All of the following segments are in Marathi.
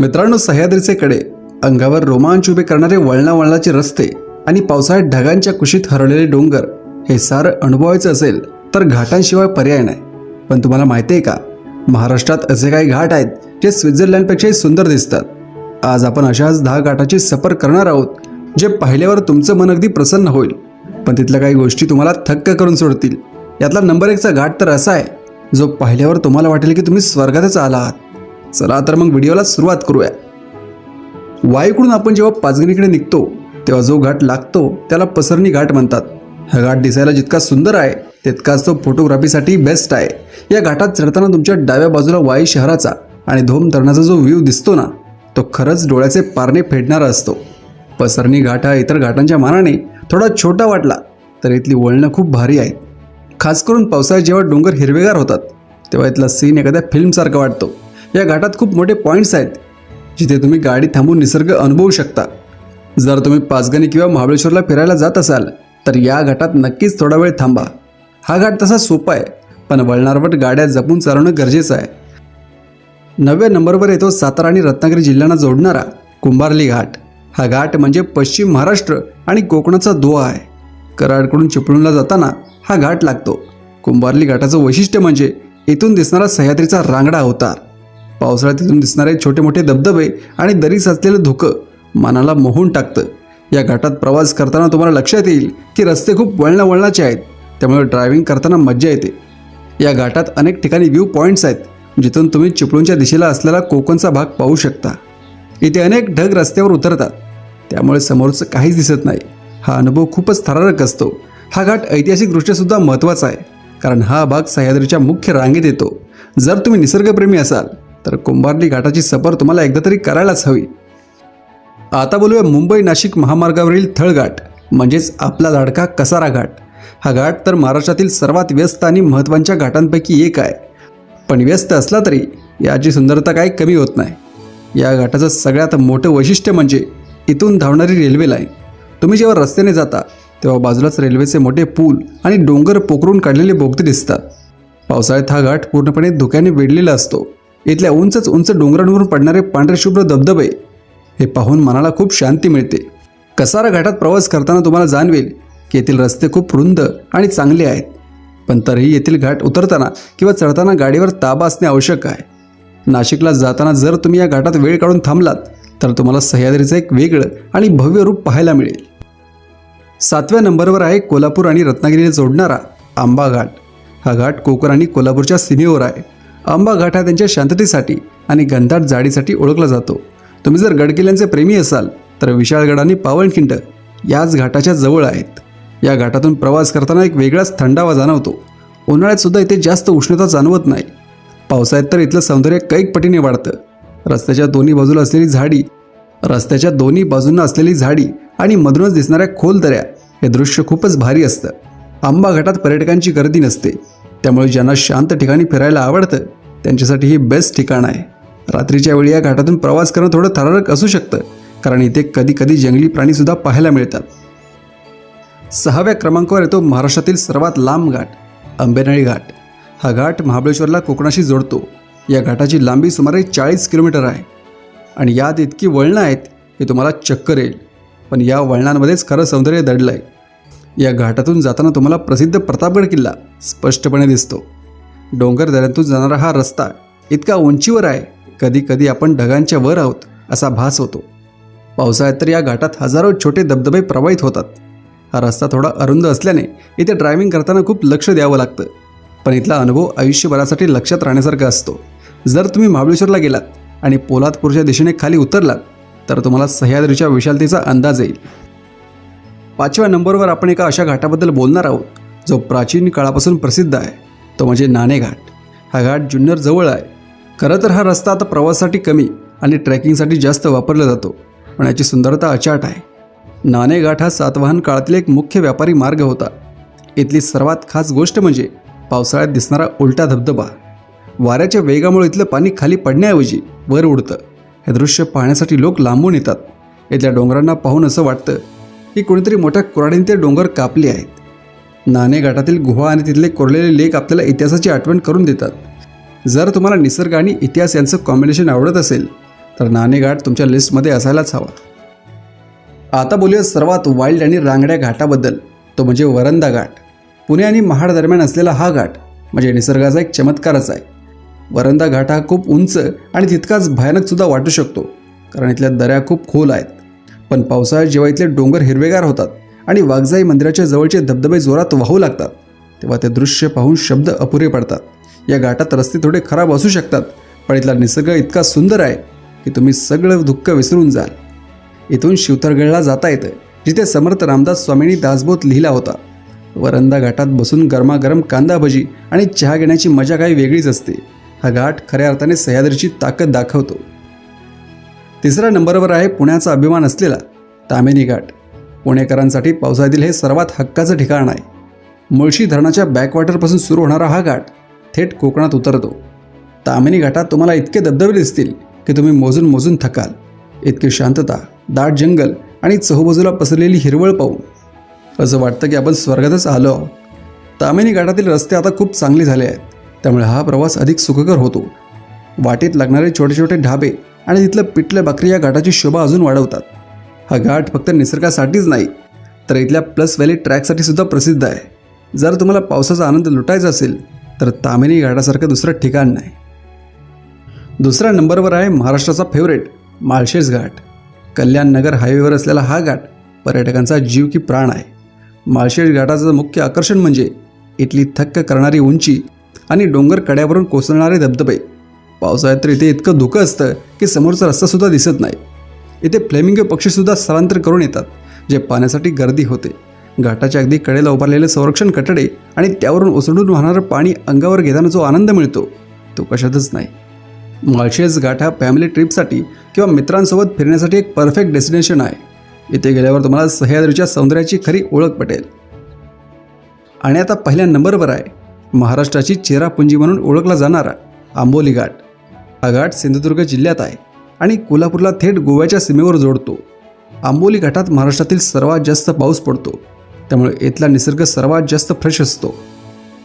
मित्रांनो, सह्याद्रीचे कडे, अंगावर रोमांच उभे करणारे वळणावळणाचे रस्ते आणि पावसाळ्यात ढगांच्या कुशीत हरवलेले डोंगर, हे सारं अनुभवायचं असेल तर घाटांशिवाय पर्याय नाही. पण तुम्हाला माहिती आहे का, महाराष्ट्रात असे काही घाट आहेत जे स्वित्झर्लंडपेक्षाही सुंदर दिसतात. आज आपण अशाच 10 घाटाची सफर करणार आहोत, जे पाहिल्यावर तुमचं मन अगदी प्रसन्न होईल, पण तिथल्या काही गोष्टी तुम्हाला थक्क करून सोडतील. यातला नंबर 1चा घाट तर असा आहे, जो पाहिल्यावर तुम्हाला वाटेल की तुम्ही स्वर्गातच आला आहात. चला तर मग व्हिडिओला सुरुवात करूया. वाईकडून आपण जेव्हा पाचगणीकडे निघतो तेव्हा जो घाट लागतो त्याला पसरणी घाट म्हणतात. हा घाट दिसायला जितका सुंदर आहे तितकाच तो फोटोग्राफीसाठी बेस्ट आहे. या घाटात चढताना तुमच्या डाव्या बाजूला वाई शहराचा आणि धोम धरणाचा जो व्ह्यू दिसतो ना, तो खरंच डोळ्याचे पारणे फेडणारा असतो. पसरणी घाट हा इतर घाटांच्या मानाने थोडा छोटा वाटला तर इथली वळणं खूप भारी आहेत. खास करून पावसाळ्यात जेव्हा डोंगर हिरवेगार होतात तेव्हा इथला सीन एखाद्या फिल्मसारखा वाटतो. या घाटात खूप मोठे पॉईंट्स आहेत जिथे तुम्ही गाडी थांबून निसर्ग अनुभवू शकता. जर तुम्ही पाचगणी किंवा महाबळेश्वरला फिरायला जात असाल तर या घाटात नक्कीच थोडा वेळ थांबा. हा घाट तसा सोपा आहे, पण वळणावर गाड्या जपून चालवणं गरजेचं आहे. 9व्या नंबरवर येतो सातारा आणि रत्नागिरी जिल्ह्यांना जोडणारा कुंभार्ली घाट. हा घाट म्हणजे पश्चिम महाराष्ट्र आणि कोकणाचा दुवा आहे. कराडकडून चिपळूणला जाताना हा घाट लागतो. कुंभार्ली घाटाचं वैशिष्ट्य म्हणजे इथून दिसणारा सह्याद्रीचा रांगडा अवतार. पावसाळ्यात इथून दिसणारे छोटे मोठे धबधबे आणि दरी साचलेलं धुकं मनाला मोहून टाकतं. या घाटात प्रवास करताना तुम्हाला लक्षात येईल की रस्ते खूप वळणावळणाचे आहेत, त्यामुळे ड्रायव्हिंग करताना मज्जा येते. या घाटात अनेक ठिकाणी व्ह्यू पॉईंट्स आहेत जिथून तुम्ही चिपळूणच्या दिशेला असलेला कोकणचा भाग पाहू शकता. इथे अनेक ढग रस्त्यावर उतरतात, त्यामुळे समोरचं काहीच दिसत नाही. हा अनुभव खूपच थरारक असतो. हा घाट ऐतिहासिकदृष्ट्या महत्त्वाचा आहे, कारण हा भाग सह्याद्रीच्या मुख्य रांगेत येतो. जर तुम्ही निसर्गप्रेमी असाल तर कुंभार्ली घाटाची सफर तुम्हाला एकदा तरी करायलाच हवी. आता बोलूया मुंबई नाशिक महामार्गावरील थळघाट, म्हणजेच आपला लाडका कसारा घाट. हा घाट तर महाराष्ट्रातील सर्वात व्यस्त आणि महत्त्वाच्या घाटांपैकी एक आहे. पण व्यस्त असला तरी याची सुंदरता काही कमी होत नाही. या घाटाचं सगळ्यात मोठं वैशिष्ट्य म्हणजे इथून धावणारी रेल्वे लाईन. तुम्ही जेव्हा रस्त्याने जाता तेव्हा बाजूलाच रेल्वेचे मोठे पूल आणि डोंगर पोखरून काढलेले बोगदे दिसतात. पावसाळ्यात हा घाट पूर्णपणे धुक्याने वेढलेला असतो. इथल्या उंच डोंगरांवरून पडणारे पांढरे शुभ्र धबधबे हे पाहून मनाला खूप शांती मिळते. कसारा घाटात प्रवास करताना तुम्हाला जाणवेल की येथील रस्ते खूप रुंद आणि चांगले आहेत, पण तरीही येथील घाट उतरताना किंवा चढताना गाडीवर ताबा असणे आवश्यक आहे. नाशिकला जाताना जर तुम्ही या घाटात वेळ काढून थांबलात तर तुम्हाला सह्याद्रीचं एक वेगळं आणि भव्य रूप पाहायला मिळेल. 7व्या नंबरवर आहे कोल्हापूर आणि रत्नागिरीला जोडणारा आंबा घाट. हा घाट कोकण आणि कोल्हापूरच्या सीमेवर आहे. आंबा घाट हा त्यांच्या शांततेसाठी आणि घनदाट जाडीसाठी ओळखला जातो. तुम्ही जर गडकिल्ल्यांचे प्रेमी असाल तर विशाळगड आणि पावनखिंड याच घाटाच्या जवळ आहेत. या घाटातून प्रवास करताना एक वेगळाच थंडावा जाणवतो. उन्हाळ्यात सुद्धा इथे जास्त उष्णता जाणवत नाही. पावसाळ्यात तर इथलं सौंदर्य कैक पटीने वाढतं. रस्त्याच्या दोन्ही बाजूंना असलेली झाडी आणि मधूनच दिसणाऱ्या खोल दऱ्या, हे दृश्य खूपच भारी असतं. आंबा घाटात पर्यटकांची गर्दी नसते, त्यामुळे ज्यांना शांत ठिकाणी फिरायला आवडतं त्यांच्यासाठी हे बेस्ट ठिकाण आहे. रात्रीच्या वेळी या घाटातून प्रवास करणं थोडं थरारक असू शकतं, कारण इथे कधी जंगली प्राणीसुद्धा पाहायला मिळतात. 6व्या क्रमांकावर येतो महाराष्ट्रातील सर्वात लांब घाट, आंबेनळी घाट. हा घाट महाबळेश्वरला कोकणाशी जोडतो. या घाटाची लांबी सुमारे 40 किलोमीटर आहे आणि यात इतकी वळणं आहेत की तुम्हाला चक्कर येईल. पण या वळणांमध्येच खरं सौंदर्य दडलं आहे. या घाटातून जाताना तुम्हाला प्रसिद्ध प्रतापगड किल्ला स्पष्टपणे दिसतो. डोंगर दऱ्यांतून जाणारा हा रस्ता इतका उंचीवर आहे, कधी आपण ढगांच्या वर आहोत असा भास होतो. पावसाळ्यात तर या घाटात हजारो छोटे धबधबे प्रवाहित होतात. हा रस्ता थोडा अरुंद असल्याने इथे ड्रायव्हिंग करताना खूप लक्ष द्यावं लागतं, पण इथला अनुभव आयुष्यभरासाठी लक्षात राहण्यासारखा असतो. जर तुम्ही महाबळेश्वरला गेलात आणि पोलादपूरच्या दिशेने खाली उतरलात तर तुम्हाला सह्याद्रीच्या विशालतेचा अंदाज येईल. 5व्या नंबरवर आपण एका अशा घाटाबद्दल बोलणार आहोत जो प्राचीन काळापासून प्रसिद्ध आहे, तो म्हणजे नाणे घाट. हा घाट जुन्नर जवळ आहे. खरं तर हा रस्ता आता प्रवासासाठी कमी आणि ट्रेकिंगसाठी जास्त वापरला जातो, पण याची सुंदरता अचाट आहे. नाणे घाट हा सातवाहन काळातील एक मुख्य व्यापारी मार्ग होता. इथली सर्वात खास गोष्ट म्हणजे पावसाळ्यात दिसणारा उलटा धबधबा. वाऱ्याच्या वेगामुळे इथलं पाणी खाली पडण्याऐवजी वर उडतं. हे दृश्य पाहण्यासाठी लोक लांबून येतात. इथल्या डोंगरांना पाहून असं वाटतं की कोणीतरी मोठ्या कुऱ्हाडीने ते डोंगर कापले आहेत. नाणे घाटातील गुहा आणि तिथले कोरलेले लेख आपल्याला इतिहासाची आठवण करून देतात. जर तुम्हाला निसर्ग आणि इतिहास यांचं कॉम्बिनेशन आवडत असेल तर नाणे घाट तुमच्या लिस्टमध्ये असायलाच हवा. आता बोलूया सर्वात वाईल्ड आणि रांगड्या घाटाबद्दल, तो म्हणजे वरंदा घाट. पुणे आणि महाड दरम्यान असलेला हा घाट म्हणजे निसर्गाचा एक चमत्कारच आहे. वरंदा घाट हा खूप उंच आणि तितकाच भयानक सुद्धा वाटू शकतो, कारण इथल्या दऱ्या खूप खोल आहेत. पण पावसाळ्यात जेव्हा इथले डोंगर हिरवेगार होतात आणि वाघजाई मंदिराच्या जवळचे धबधबे जोरात वाहू लागतात, तेव्हा ते दृश्य पाहून शब्द अपुरे पडतात. या घाटात रस्ते थोडे खराब असू शकतात, पण इथला निसर्ग इतका सुंदर आहे की तुम्ही सगळं दुःख विसरून जाल. इथून शिवथरगडला जाता येतं, जिथे समर्थ रामदास स्वामींनी दासबोध लिहिला होता. वरंदा घाटात बसून गरमागरम कांदा भजी आणि चहा घेण्याची मजा काही वेगळीच असते. हा घाट खऱ्या अर्थाने सह्याद्रीची ताकद दाखवतो. तिसऱ्या नंबरवर आहे पुण्याचा अभिमान असलेला ताम्हिणी घाट. पुणेकरांसाठी पावसाळ्यातील हे सर्वात हक्काचं ठिकाण आहे. मुळशी धरणाच्या बॅकवॉटरपासून सुरू होणारा हा घाट थेट कोकणात उतरतो. ताम्हिणी घाटात तुम्हाला इतके धबधबे दिसतील की तुम्ही मोजून मोजून थकाल. इतकी शांतता, दाट जंगल आणि चहूबाजूला पसरलेली हिरवळ पाहून असं वाटतं की आपण स्वर्गातच आलो आहोत. ताम्हिणी घाटातील रस्ते आता खूप चांगले झाले आहेत, त्यामुळे हा प्रवास अधिक सुखकर होतो. वाटेत लागणारे छोटे छोटे ढाबे आणि तिथलं पिठलं भाकरी या घाटाची शोभा अजून वाढवतात. हा घाट फक्त निसर्गासाठीच नाही, तर इथल्या प्लस व्हॅली ट्रॅकसाठी सुद्धा प्रसिद्ध आहे. जर तुम्हाला पावसाचा आनंद लुटायचा असेल तर ताम्हिणी घाटासारखं दुसरं ठिकाण नाही. दुसऱ्या नंबरवर आहे महाराष्ट्राचा फेवरेट माळशेज घाट. कल्याण नगर हायवेवर असलेला हा घाट पर्यटकांचा जीव की प्राण आहे. माळशेज घाटाचं मुख्य आकर्षण म्हणजे इथली थक्क करणारी उंची आणि डोंगर कड्यावरून कोसळणारे धबधबे. पावसाळ्यात तर इथे इतकं धुकं असतं की समोरचा रस्तासुद्धा दिसत नाही. इथे फ्लेमिंगो पक्षीसुद्धा स्थलांतर करून येतात, जे पाण्यासाठी गर्दी होते. घाटाच्या अगदी कडेला उभारलेले संरक्षण कठडे आणि त्यावरून ओसंडून वाहणारं पाणी अंगावर घेताना जो आनंद मिळतो तो कशातच नाही. माळशेज घाट हा फॅमिली ट्रिपसाठी किंवा मित्रांसोबत फिरण्यासाठी एक परफेक्ट डेस्टिनेशन आहे. इथे गेल्यावर तुम्हाला सह्याद्रीच्या सौंदर्याची खरी ओळख पटेल. आणि आता पहिल्या नंबरवर आहे महाराष्ट्राची चेरापुंजी म्हणून ओळखला जाणारा आंबोली घाट. हा घाट सिंधुदुर्ग जिल्ह्यात आहे आणि कोल्हापूरला थेट गोव्याच्या सीमेवर जोडतो. आंबोली घाटात महाराष्ट्रातील सर्वात जास्त पाऊस पडतो, त्यामुळे इथला निसर्ग सर्वात जास्त फ्रेश असतो.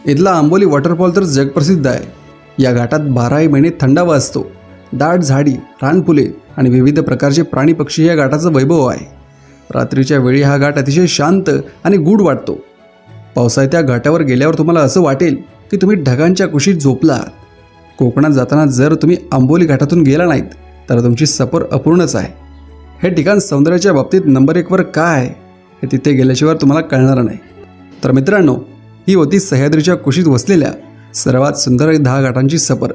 इथला आंबोली वॉटरफॉल तर जगप्रसिद्ध आहे. या घाटात 12ही महिने थंडावा असतो. दाट झाडी, रानफुले आणि विविध प्रकारचे प्राणी पक्षी या घाटाचं वैभव आहे. रात्रीच्या वेळी हा घाट अतिशय शांत आणि गूढ वाटतो. पावसाळ्यात त्या घाटावर गेल्यावर तुम्हाला असं वाटेल की तुम्ही ढगांच्या कुशीत झोपला आहात. कोकणात जाताना जर तुम्ही आंबोली घाटातून गेला नाहीत तर तुमची सफर अपूर्णच आहे. हे ठिकाण सौंदर्याच्या बाबतीत नंबर 1वर का आहे हे तिथे गेल्याशिवाय तुम्हाला कळणार नाही. तर मित्रांनो, ही होती सह्याद्रीच्या कुशीत वसलेल्या सर्वात सुंदर 10 घाटांची सफर.